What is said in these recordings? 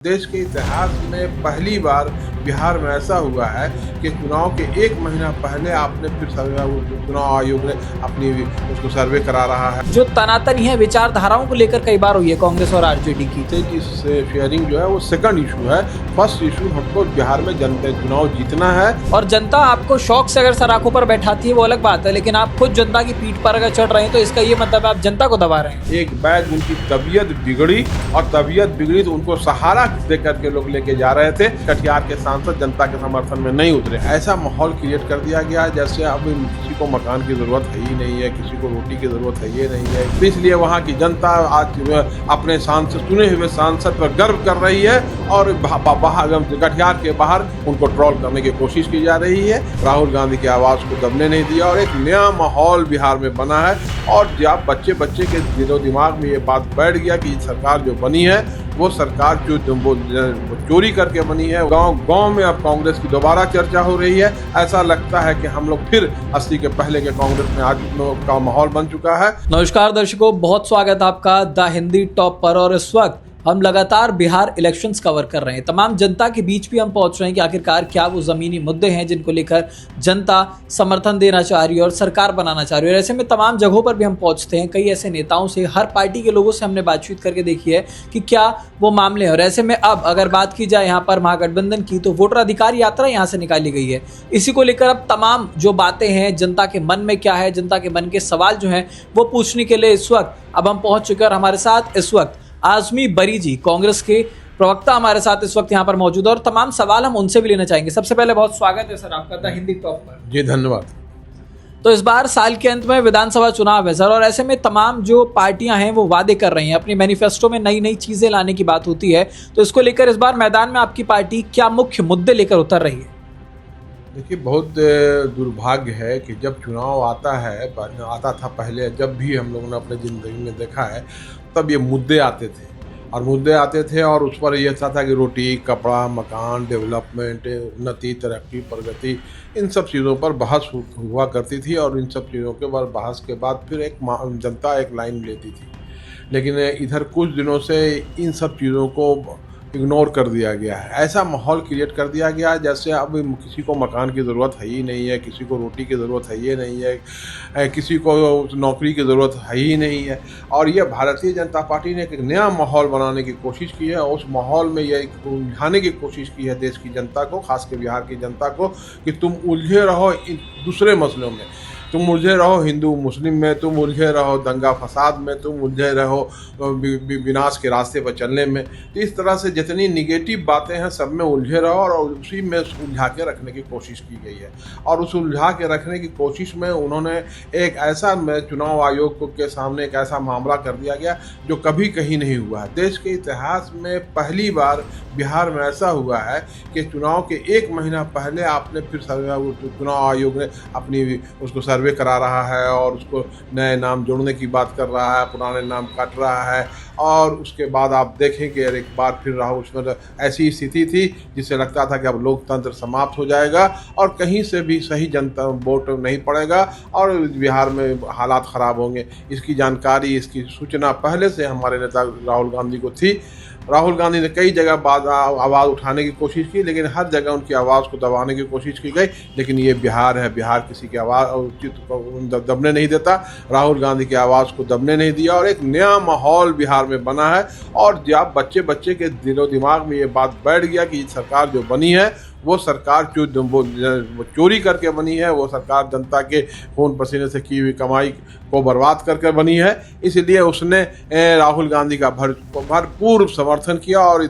देश के इतिहास में पहली बार बिहार में ऐसा हुआ है कि चुनाव के 1 महीना पहले आपने फिर चुनाव आयोग ने अपनी उसको सर्वे करा रहा है। जो तनातनी है विचारधाराओं को लेकर कई बार हुई है कांग्रेस और आरजेडी की। इस शेयरिंग जो है वो सेकंड इशू है। फर्स्ट इशू हमको बिहार में चुनाव जीतना है। और जनता आपको शौक से अगर सराखों पर बैठाती है वो अलग बात है, लेकिन आप खुद जनता की पीठ पर अगर चढ़ रहे हैं तो इसका ये मतलब आप जनता को दबा रहे हैं। एक बैग उनकी तबीयत बिगड़ी और तबीयत बिगड़ी तो उनको सहारा देकर के लोग लेके जा रहे थे। कटिहार के सांसद जनता के समर्थन में नहीं उतरे। ऐसा माहौल क्रिएट कर दिया गया जैसे अब किसी को मकान की जरूरत है ही नहीं है, किसी को रोटी की जरूरत है ये नहीं है। तो इसलिए वहाँ की जनता आज अपने सांसद चुने हुए सांसद पर गर्व कर रही है और कटिहार के बाहर उनको ट्रोल करने की कोशिश की जा रही है। राहुल गांधी की आवाज को दबने नहीं दिया और एक नया माहौल बिहार में बना है। और जब बच्चे के दिलो दिमाग में ये बात बैठ गया कि सरकार जो बनी है वो सरकार जो चोरी करके बनी है। गांव में अब कांग्रेस की दोबारा चर्चा हो रही है। ऐसा लगता है कि हम लोग फिर 80 के पहले के कांग्रेस में आज का माहौल बन चुका है। नमस्कार दर्शकों, बहुत स्वागत आपका द हिंदी टॉप पर। और इस वक्त हम लगातार बिहार इलेक्शंस कवर कर रहे हैं। तमाम जनता के बीच भी हम पहुंच रहे हैं कि आखिरकार क्या वो ज़मीनी मुद्दे हैं जिनको लेकर जनता समर्थन देना चाह रही है और सरकार बनाना चाह रही है। ऐसे में तमाम जगहों पर भी हम पहुंचते हैं। कई ऐसे नेताओं से, हर पार्टी के लोगों से हमने बातचीत करके देखी है कि क्या वो मामले हैं। और ऐसे में अब अगर बात की जाए यहाँ पर महागठबंधन की, तो वोटर अधिकार यात्रा यहाँ से निकाली गई है। इसी को लेकर अब तमाम जो बातें हैं, जनता के मन में क्या है, जनता के मन के सवाल जो हैं वो पूछने के लिए इस वक्त अब हम पहुँच चुके हैं। और हमारे साथ इस वक्त आजमी बरी जी, कांग्रेस के प्रवक्ता, हमारे साथ इस वक्त यहाँ पर मौजूद है और तमाम सवाल हम उनसे भी लेना चाहेंगे। सबसे पहले बहुत स्वागत है सर आपका द हिंदी टॉप पर। जी धन्यवाद। तो इस बार साल के अंत में विधानसभा चुनाव है सर, और ऐसे में तमाम जो पार्टियां हैं वो वादे कर रही हैं, अपनी मैनिफेस्टो में नई नई चीजें लाने की बात होती है। तो इसको लेकर इस बार मैदान में आपकी पार्टी क्या मुख्य मुद्दे लेकर उतर रही है? देखिए, बहुत दुर्भाग्य है कि जब चुनाव आता था पहले, जब भी हम लोगों ने अपने ज़िंदगी में देखा है, तब ये मुद्दे आते थे और उस पर यह था कि रोटी, कपड़ा, मकान, डेवलपमेंट, उन्नति, तरक्की, प्रगति, इन सब चीज़ों पर बहस हुआ करती थी। और इन सब चीज़ों के बाद बहस के बाद फिर जनता एक लाइन लेती थी। लेकिन इधर कुछ दिनों से इन सब चीज़ों को इग्नोर कर दिया गया है। ऐसा माहौल क्रिएट कर दिया गया है जैसे अब किसी को मकान की ज़रूरत है ही नहीं है, किसी को रोटी की ज़रूरत है ये नहीं है, किसी को नौकरी की ज़रूरत है ही नहीं है। और ये भारतीय जनता पार्टी ने एक नया माहौल बनाने की कोशिश की है। उस माहौल में ये उलझाने की कोशिश की है देश की जनता को, खास कर बिहार की जनता को, कि तुम उलझे रहो इन दूसरे मसलों में, तुम उलझे रहो हिंदू मुस्लिम में, तुम उलझे रहो दंगा फसाद में, तुम उलझे रहो विनाश के रास्ते पर चलने में। तो इस तरह से जितनी निगेटिव बातें हैं सब में उलझे रहो और उसी में उलझा के रखने की कोशिश की गई है। और उस उलझा के रखने की कोशिश में उन्होंने एक ऐसा चुनाव आयोग के सामने एक ऐसा मामला कर दिया गया जो कभी कहीं नहीं हुआ है। देश के इतिहास में पहली बार बिहार में ऐसा हुआ है कि चुनाव के 1 महीना पहले आपने फिर चुनाव आयोग ने अपनी उसको सर्वे करा रहा है और उसको नए नाम जोड़ने की बात कर रहा है, पुराने नाम काट रहा है। और उसके बाद आप देखें कि एक बार फिर राहुल, उसमें ऐसी स्थिति थी जिससे लगता था कि अब लोकतंत्र समाप्त हो जाएगा और कहीं से भी सही जनता वोट नहीं पड़ेगा और बिहार में हालात ख़राब होंगे। इसकी जानकारी, इसकी सूचना पहले से हमारे नेता राहुल गांधी को थी। राहुल गांधी ने कई जगह आवाज़ उठाने की कोशिश की, लेकिन हर जगह उनकी आवाज़ को दबाने की कोशिश की गई। लेकिन ये बिहार है, बिहार किसी की आवाज़ दबने नहीं देता। राहुल गांधी की आवाज़ को दबने नहीं दिया और एक नया माहौल बिहार में बना है। और जब बच्चे के दिलो दिमाग में ये बात बैठ गया कि सरकार जो बनी है वो सरकार जो चोरी करके बनी है, वो सरकार जनता के खून पसीने से की हुई कमाई को बर्बाद करके बनी है। इसलिए उसने राहुल गांधी का भरपूर समर्थन किया। और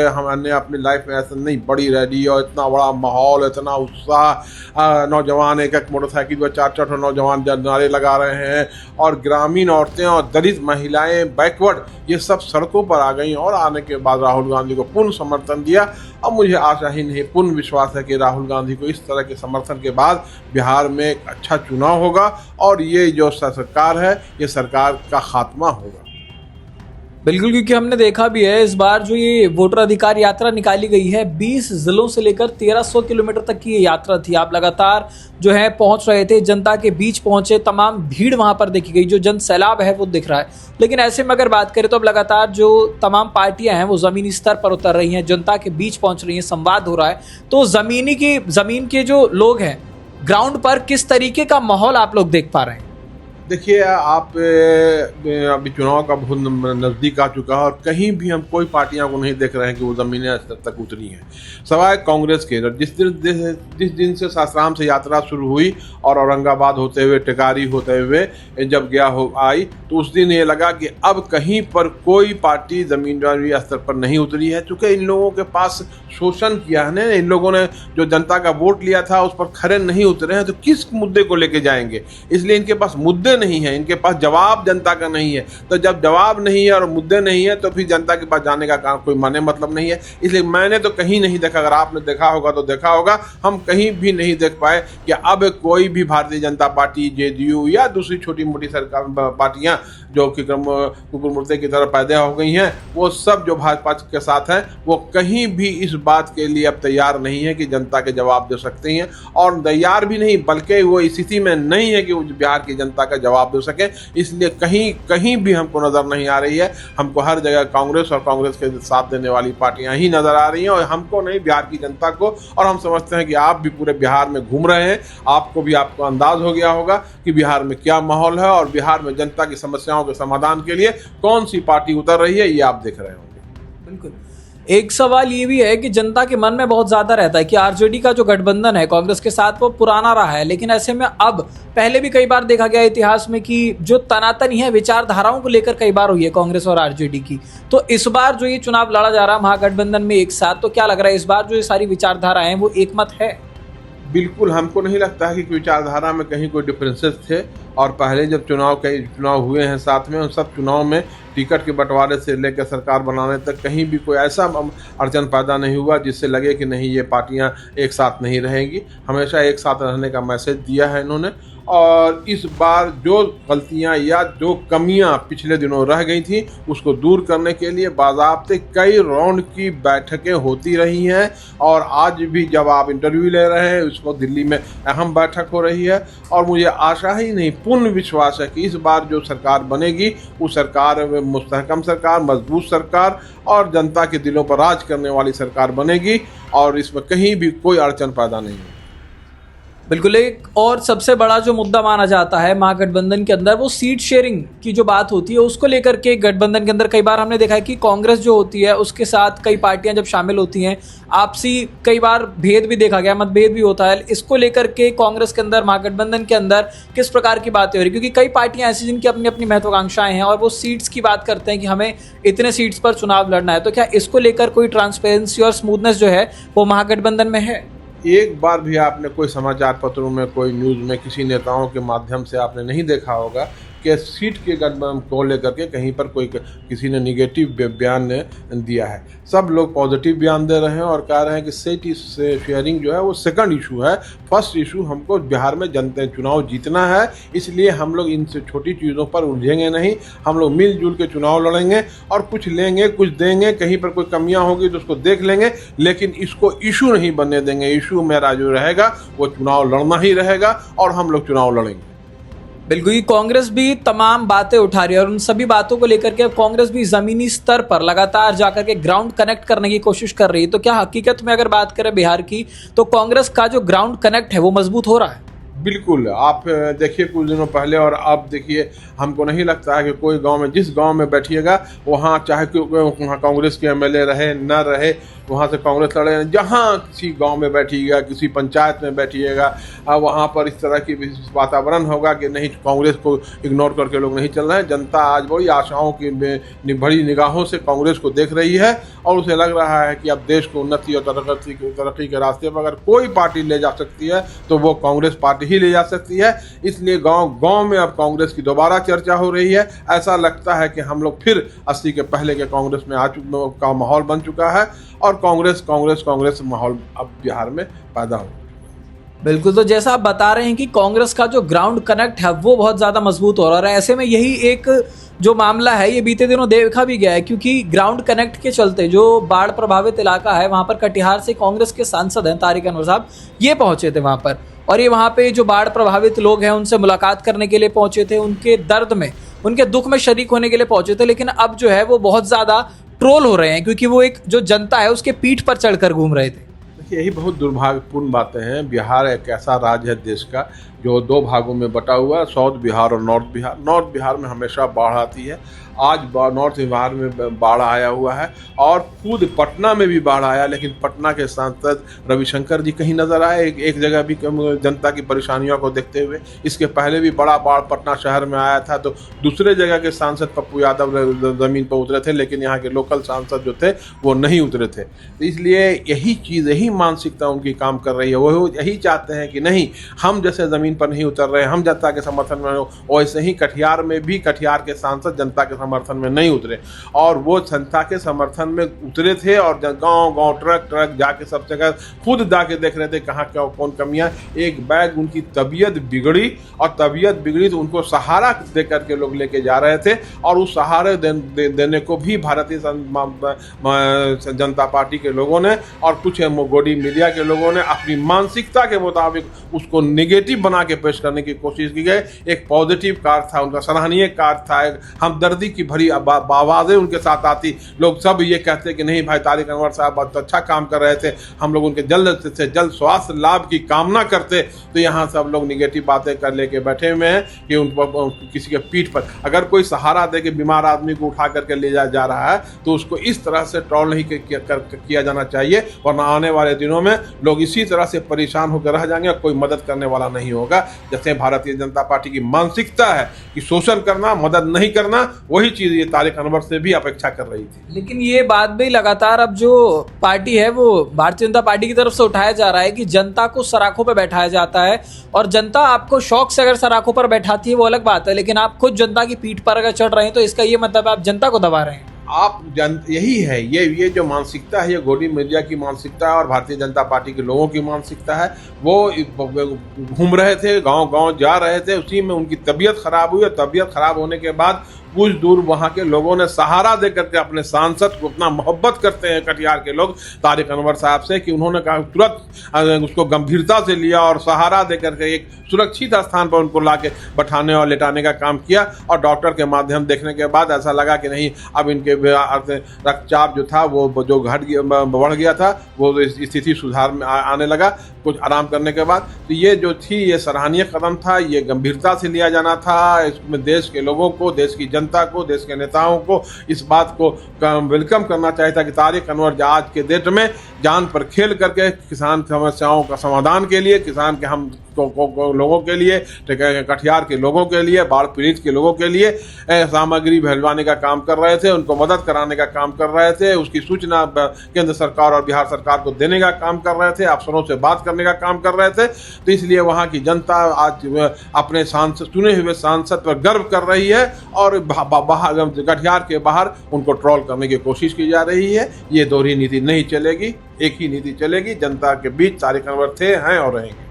हमने अपनी लाइफ में ऐसा नहीं बड़ी रैली और इतना बड़ा माहौल, इतना उत्साह, नौजवान एक मोटरसाइकिल पर 4-4 नौजवान नारे लगा रहे हैं और ग्रामीण औरतें और दलित महिलाएं, बैकवर्ड, ये सब सड़कों पर आ गई। और आने के बाद राहुल गांधी को पूर्ण समर्थन दिया। अब मुझे आशा ही नहीं, पूर्ण विश्वास है कि राहुल गांधी को इस तरह के समर्थन के बाद बिहार में एक अच्छा चुनाव होगा और ये जो सरकार है, ये सरकार का खात्मा होगा। बिल्कुल, क्योंकि हमने देखा भी है इस बार जो ये वोटर अधिकार यात्रा निकाली गई है 20 जिलों से लेकर 1300 किलोमीटर तक की ये यात्रा थी। आप लगातार जो है पहुंच रहे थे, जनता के बीच पहुंचे, तमाम भीड़ वहां पर देखी गई, जो जन सैलाब है वो दिख रहा है। लेकिन ऐसे में अगर बात करें तो अब लगातार जो तमाम पार्टियां हैं वो जमीनी स्तर पर उतर रही हैं, जनता के बीच पहुंच रही हैं, संवाद हो रहा है। तो जमीन के जो लोग हैं ग्राउंड पर किस तरीके का माहौल आप लोग देख पा रहे हैं? देखिए, आप अभी चुनाव का बहुत नज़दीक आ चुका है और कहीं भी हम कोई पार्टियां को नहीं देख रहे हैं कि वो ज़मीनी स्तर तक उतरी हैं, सिवाय कांग्रेस के। जिस दिन से सासाराम से यात्रा शुरू हुई और औरंगाबाद होते हुए, टिकारी होते हुए जब आई, तो उस दिन ये लगा कि अब कहीं पर कोई पार्टी ज़मीनी स्तर पर नहीं उतरी है। चूँकि इन लोगों के पास शोषण किया है, इन लोगों ने जो जनता का वोट लिया था उस पर खरे नहीं उतरे हैं, तो किस मुद्दे को लेके जाएंगे? इसलिए इनके पास मुद्दे नहीं है, इनके पास जवाब जनता का नहीं है। तो जब जवाब नहीं है और मुद्दे नहीं है तो फिर जनता के पास जाने का कोई माने मतलब नहीं है। इसलिए मैंने तो कहीं नहीं देखा, अगर आपने देखा होगा तो देखा होगा, हम कहीं भी नहीं देख पाए कि अब कोई भी भारतीय जनता पार्टी, जेडीयू या दूसरी छोटी मोटी सरकार पार्टियां जो कि कुकुर मुर्ते की तरह पैदा हो गई हैं, वो सब जो भाजपा के साथ हैं वो कहीं भी इस बात के लिए अब तैयार नहीं है कि जनता के जवाब दे सकती हैं, और तैयार भी नहीं बल्कि वो इस स्थिति में नहीं है कि वो बिहार की जनता का जवाब दे सके। इसलिए कहीं भी हमको नज़र नहीं आ रही है। हमको हर जगह कांग्रेस और कांग्रेस के साथ देने वाली पार्टियां ही नज़र आ रही हैं, और हमको नहीं, बिहार की जनता को। और हम समझते हैं कि आप भी पूरे बिहार में घूम रहे हैं, आपको अंदाज हो गया होगा कि बिहार में क्या माहौल है और बिहार में जनता की समस्याओं के समाधान के लिए कौन सी पार्टी उतर रही है, ये आप देख रहे होंगे। बिल्कुल। एक सवाल ये भी है कि जनता के मन में बहुत ज्यादा रहता है कि आरजेडी का जो गठबंधन है कांग्रेस के साथ वो पुराना रहा है, लेकिन ऐसे में अब पहले भी कई बार देखा गया इतिहास में कि जो तनातनी है विचारधाराओं को लेकर कई बार हुई है कांग्रेस और आरजेडी की। तो इस बार जो ये चुनाव लड़ा जा रहा है महागठबंधन में एक साथ, तो क्या लग रहा है इस बार जो ये सारी विचारधाराएं हैं वो एकमत है? बिल्कुल, हमको नहीं लगता है कि विचारधारा में कहीं कोई डिफरेंसेस थे। और पहले जब चुनाव हुए हैं साथ में, उन सब चुनाव में टिकट के बंटवारे से लेकर सरकार बनाने तक कहीं भी कोई ऐसा अड़चन पैदा नहीं हुआ जिससे लगे कि नहीं ये पार्टियां एक साथ नहीं रहेंगी। हमेशा एक साथ रहने का मैसेज दिया है इन्होंने। और इस बार जो गलतियां या जो कमियां पिछले दिनों रह गई थी उसको दूर करने के लिए बाज़ाब्ते कई राउंड की बैठकें होती रही हैं, और आज भी जब आप इंटरव्यू ले रहे हैं उस वक्त दिल्ली में अहम बैठक हो रही है। और मुझे आशा ही नहीं, पूर्ण विश्वास है कि इस बार जो सरकार बनेगी वो सरकार मुस्तहकम सरकार, मजबूत सरकार और जनता के दिलों पर राज करने वाली सरकार बनेगी, और इसमें कहीं भी कोई अड़चन पैदा नहीं है। बिल्कुल। एक और सबसे बड़ा जो मुद्दा माना जाता है महागठबंधन के अंदर वो सीट शेयरिंग की जो बात होती है उसको लेकर के गठबंधन के अंदर कई बार हमने देखा है कि कांग्रेस जो होती है उसके साथ कई पार्टियां जब शामिल होती हैं आपसी कई बार भेद भी देखा गया, मतभेद भी होता है। इसको लेकर के कांग्रेस के अंदर, महागठबंधन के अंदर किस प्रकार की बातें हो रही, क्योंकि कई पार्टियां ऐसी जिनकी अपनी अपनी महत्वाकांक्षाएं हैं और वो सीट्स की बात करते हैं कि हमें इतने सीट्स पर चुनाव लड़ना है। तो क्या इसको लेकर कोई ट्रांसपेरेंसी और स्मूथनेस जो है वो महागठबंधन में है? एक बार भी आपने कोई समाचार पत्रों में, कोई न्यूज़ में, किसी नेताओं के माध्यम से आपने नहीं देखा होगा कि सीट के गठबंधन को लेकर के कहीं पर किसी ने निगेटिव बयान दिया है। सब लोग पॉजिटिव बयान दे रहे हैं और कह रहे हैं कि सीट शेयरिंग जो है वो सेकंड इशू है। फर्स्ट इशू हमको बिहार में चुनाव जीतना है, इसलिए हम लोग इन छोटी चीज़ों पर उलझेंगे नहीं। हम लोग मिलजुल के चुनाव लड़ेंगे और कुछ लेंगे, कुछ देंगे, कहीं पर कोई कमियां होगी तो उसको देख लेंगे, लेकिन इसको इशू नहीं बनने देंगे। इशू मेरा जो रहेगा वो चुनाव लड़ना ही रहेगा और हम लोग चुनाव लड़ेंगे। बिल्कुल, कांग्रेस भी तमाम बातें उठा रही है और उन सभी बातों को लेकर के अब कांग्रेस भी जमीनी स्तर पर लगातार जाकर के ग्राउंड कनेक्ट करने की कोशिश कर रही है। तो क्या हकीकत में अगर बात करें बिहार की तो कांग्रेस का जो ग्राउंड कनेक्ट है वो मजबूत हो रहा है? बिल्कुल, आप देखिए कुछ दिनों पहले और अब देखिए, हमको नहीं लगता है कि कोई गांव में, जिस गांव में बैठिएगा वहाँ चाहे वहाँ कांग्रेस के एमएलए रहे न रहे, वहाँ से कांग्रेस लड़े, जहाँ किसी गांव में बैठिएगा, किसी पंचायत में बैठिएगा, वहाँ पर इस तरह की वातावरण होगा कि नहीं, कांग्रेस को इग्नोर करके लोग नहीं चल रहे हैं। जनता आज बड़ी आशाओं की बड़ी निगाहों से कांग्रेस को देख रही है और उसे लग रहा है कि अब देश को उन्नति और तरक्की के रास्ते पर अगर कोई पार्टी ले जा सकती है तो वो कांग्रेस पार्टी ही ले जा सकती है। इसलिए गांव में अब कांग्रेस की दोबारा चर्चा हो रही है। ऐसा लगता है कि हम लोग फिर 80 के पहले के कांग्रेस में का माहौल बन चुका है और कांग्रेस माहौल अब बिहार में पैदा हो। बिल्कुल, तो जैसा आप बता रहे हैं कि कांग्रेस का जो ग्राउंड कनेक्ट है वो बहुत ज़्यादा मजबूत हो रहा है। ऐसे में यही एक जो मामला है ये बीते दिनों देखा भी गया है, क्योंकि ग्राउंड कनेक्ट के चलते जो बाढ़ प्रभावित इलाका है वहाँ पर कटिहार से कांग्रेस के सांसद हैं तारिक अनवर साहब, ये पहुँचे थे वहाँ पर, और ये वहाँ पे जो बाढ़ प्रभावित लोग हैं उनसे मुलाकात करने के लिए पहुँचे थे, उनके दर्द में, उनके दुख में शरीक होने के लिए पहुँचे थे। लेकिन अब जो है वो बहुत ज़्यादा ट्रोल हो रहे हैं, क्योंकि वो एक जो जनता है उसके पीठ पर चढ़कर घूम रहे थे। देखिए, यही बहुत दुर्भाग्यपूर्ण बातें हैं। बिहार एक ऐसा राज्य है देश का जो दो भागों में बटा हुआ है, साउथ बिहार और नॉर्थ बिहार। नॉर्थ बिहार में हमेशा बाढ़ आती है। आज नॉर्थ बिहार में बाढ़ आया हुआ है और खुद पटना में भी बाढ़ आया, लेकिन पटना के सांसद रविशंकर जी कहीं नजर आए एक जगह भी जनता की परेशानियों को देखते हुए। इसके पहले भी बड़ा बाढ़ पटना शहर में आया था, तो दूसरे जगह के सांसद पप्पू यादव ज़मीन पर उतरे थे, लेकिन यहाँ के लोकल सांसद जो थे वो नहीं उतरे थे। तो इसलिए यही चीज़, यही मानसिकता उनकी काम कर रही है। वो यही चाहते हैं कि नहीं, हम जैसे ज़मीन पर नहीं उतर रहे, हम जनता के समर्थन में हो, वैसे ही कटिहार में भी कटिहार के सांसद जनता के समर्थन में नहीं उतरे, और वो जनता के समर्थन में उतरे थे और गांव-गांव ट्रक जाके सब जगह खुद जाके देख रहे थे कहाँ क्या कौन कमियां। एक बैग उनकी तबीयत बिगड़ी, और तबीयत बिगड़ी तो उनको सहारा दे करके लोग लेके जा रहे थे, और उस सहारे देने को भी भारतीय जनता पार्टी के लोगों ने और कुछ गोदी मीडिया के लोगों ने अपनी मानसिकता के मुताबिक उसको निगेटिव बना के पेश करने की कोशिश की गई। एक पॉजिटिव कार्य था, उनका सराहनीय कार्य था, हमदर्दी की भरी आवाज़ें उनके साथ आती। लोग सब ये कहते कि नहीं भाई, तारिक अनवर साहब बहुत अच्छा काम कर रहे थे, हम लोग उनके जल्द से जल्द स्वास्थ्य लाभ की कामना करते। तो यहाँ सब लोग निगेटिव बातें कर लेके बैठे हुए हैं कि उन किसी के पीठ पर अगर कोई सहारा दे के बीमार आदमी को उठा करके ले जा रहा है तो उसको इस तरह से ट्रोल नहीं किया जाना चाहिए, वरना आने वाले दिनों में लोग इसी तरह से परेशान होकर रह जाएंगे, कोई मदद करने वाला नहीं होगा। जैसे भारतीय जनता पार्टी की मानसिकता है कि शोषण करना, मदद नहीं करना, वही चीज़ ये तारिक अनवर से भी अपेक्षा कर रही थी। लेकिन ये बात भी लगातार अब जो पार्टी है वो भारतीय जनता पार्टी की तरफ से उठाया जा रहा है कि जनता को सराखों पर बैठाया जाता है, और जनता आपको शौक से अगर सराखों पर बैठाती है वो अलग बात है, लेकिन आप खुद जनता की पीठ पर अगर चढ़ रहे हैं तो इसका ये मतलब आप जनता को दबा रहे हैं। यही है, ये जो मानसिकता है, ये गोदी मीडिया की मानसिकता है और भारतीय जनता पार्टी के लोगों की मानसिकता है। वो घूम रहे थे, गांव-गांव जा रहे थे, उसी में उनकी तबीयत खराब हुई, और तबीयत खराब होने के बाद कुछ दूर वहाँ के लोगों ने सहारा दे करके अपने सांसद को, इतना मोहब्बत करते हैं कटिहार के लोग तारिक अनवर साहब से, कि उन्होंने कहा तुरंत उसको गंभीरता से लिया और सहारा दे करके एक सुरक्षित स्थान पर उनको ला के बैठाने और लेटाने का काम किया। और डॉक्टर के माध्यम देखने के बाद ऐसा लगा कि नहीं, अब इनके रक्तचाप जो था वो जो बढ़ गया था, वो स्थिति सुधार में आने लगा कुछ आराम करने के बाद। तो ये जो थी, ये सराहनीय कदम था, ये गंभीरता से लिया जाना था। इसमें देश के लोगों को, देश की जनता को, देश के नेताओं को इस बात को वेलकम करना चाहिए था कि तारिक अनवर आज के डेट में जान पर खेल करके किसान समस्याओं का समाधान के लिए, किसान के हम लोगों के लिए, कटिहार के लोगों के लिए, बाढ़ पीड़ित के लोगों के लिए सामग्री भिजवाने का काम कर रहे थे, उनको मदद कराने का काम कर रहे थे, उसकी सूचना केंद्र सरकार और बिहार सरकार को देने का काम कर रहे थे, अफसरों से बात करने का काम कर रहे थे। तो इसलिए वहाँ की जनता आज अपने सांसद, चुने हुए सांसद पर गर्व कर रही है, और कटिहार के बाहर उनको ट्रोल करने की कोशिश की जा रही है। ये दोहरी नीति नहीं चलेगी, एक ही नीति चलेगी। जनता के बीच तारिक अनवर थे, हैं और रहेंगे।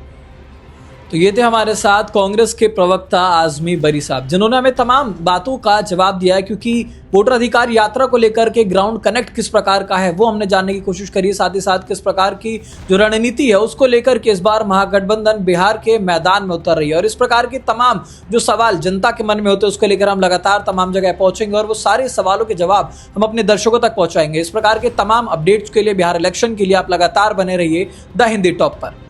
तो ये थे हमारे साथ कांग्रेस के प्रवक्ता आजमी बरी साहब, जिन्होंने हमें तमाम बातों का जवाब दिया है, क्योंकि वोटर अधिकार यात्रा को लेकर के ग्राउंड कनेक्ट किस प्रकार का है वो हमने जानने की कोशिश करी है, साथ ही साथ किस प्रकार की जो रणनीति है उसको लेकर के इस बार महागठबंधन बिहार के मैदान में उतर रही है, और इस प्रकार के तमाम जो सवाल जनता के मन में होते हैं उसको लेकर हम लगातार तमाम जगह पहुंचेंगे, और वो सारे सवालों के जवाब हम अपने दर्शकों तक पहुंचाएंगे। इस प्रकार के तमाम अपडेट्स के लिए, बिहार इलेक्शन के लिए आप लगातार बने रहिए द हिंदी टॉप पर।